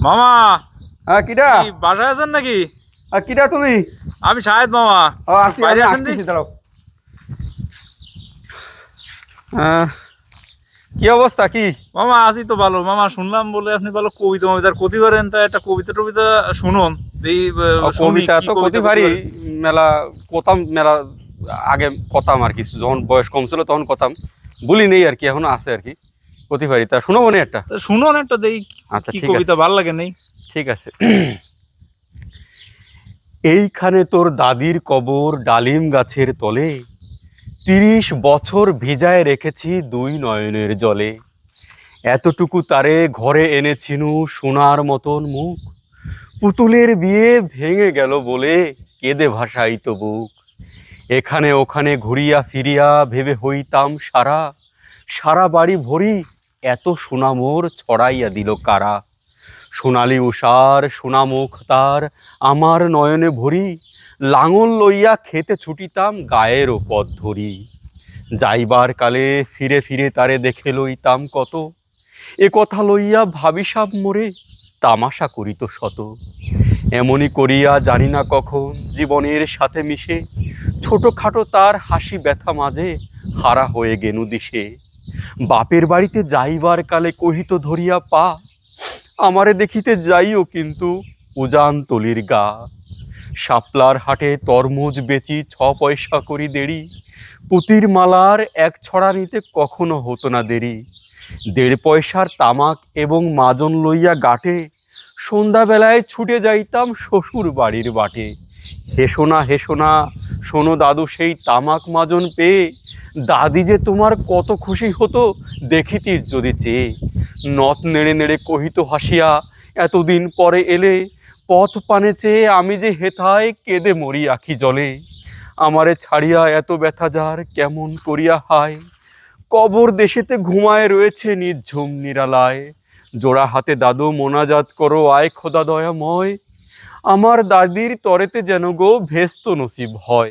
মামা কিডা কি বাসায় আছেন নাকি? কিডা তুমি? আমি শাহেদ মামা। আসি বাইরে আসেন দি। আসতেছি, দাঁড়াও। কি অবস্থা কি? মামা আছি তো ভালো। মামা শুনলাম বলে আপনি ভালো কবিতা মবিতার কতি পারেন, তা একটা কবিতা টবিতা শুনুন। এই শুনি কবিতা কি তো কবিতা কতি কতি পারি, পারেন। মেলা কথাম, মেলা আগে কথাম আর কি, যখন বয়স কম ছিল তখন কথাম, বলি নেই আর কি, এখনো আছে আর কি, কতি পারি। তা শুনো মনে একটা। তা শুনুন একটা দেই, আচ্ছা কি ঠিক আছে, কবিতা ভাল লাগে নেই। ঠিক আছে। এইখানে তোর দাদির কবর ডালিম গাছের তলে, 30 বছর ভিজায় রেখেছি দুই নয়নের জলে। এতটুকু তারে ঘরে এনেছিনু সোনার মতন মুখ, পুতুলের বিয়ে ভেঙে গেল বলে কেঁদে ভাসাইত বুক। এখানে ওখানে ঘুরিয়া ফিরিয়া ভেবে হইতাম সারা, সারা বাড়ি ভরি এত সোনা মোর ছড়াইয়া দিল কারা। সোনালি উষার সোনামুখ তার আমার নয়নে ভরি, লাঙল লইয়া খেতে ছুটিতাম গায়ের পথ ধরি। যাইবার কালে ফিরে ফিরে তারে দেখে লইতাম কত, এ কথা লইয়া ভাবিসাব মোরে তামাশা করিত শত। এমনি করিয়া জানি না কখন জীবনের সাথে মিশে, ছোটখাটো তার হাসি ব্যথা মাঝে হারা হয়ে গেনু দিশে। বাপের বাড়িতে যাইবার কালে কহিত ধরিয়া পা, আমারে দেখিতে যাইও কিন্তু উজান তলির গা। শাপলার হাটে তরমুজ বেচি 6 পয়সা করি দেরি, পুতির মালার এক ছড়া নিতে কখনো হতো না দেরি। 1.5 পয়সার তামাক এবং মাজন লইয়া গাঁটে, সন্ধ্যাবেলায় ছুটে যাইতাম শ্বশুর বাড়ির বাটে। হেসো না হেসো না, শোনো দাদু সেই তামাক মাজন পেয়ে, দাদি যে তোমার কত খুশি হতো দেখিতির যদি চেয়ে। নথ নেড়ে নেড়ে কহিত হাসিয়া, এতদিন পরে এলে, পথ পানে চেয়ে আমি যে হেথায় কেঁদে মরি আখি জলে। আমারে ছাড়িয়া এত ব্যথা যার কেমন করিয়া হায়, কবর দেশেতে ঘুমায় রয়েছে নিঝুম নিরালায়। জোড়া হাতে দাদু মোনাজাত করো আয় খোদা দয়াময়, আমার দাদির তরেতে যেন গো ভেস্ত নসিব হয়।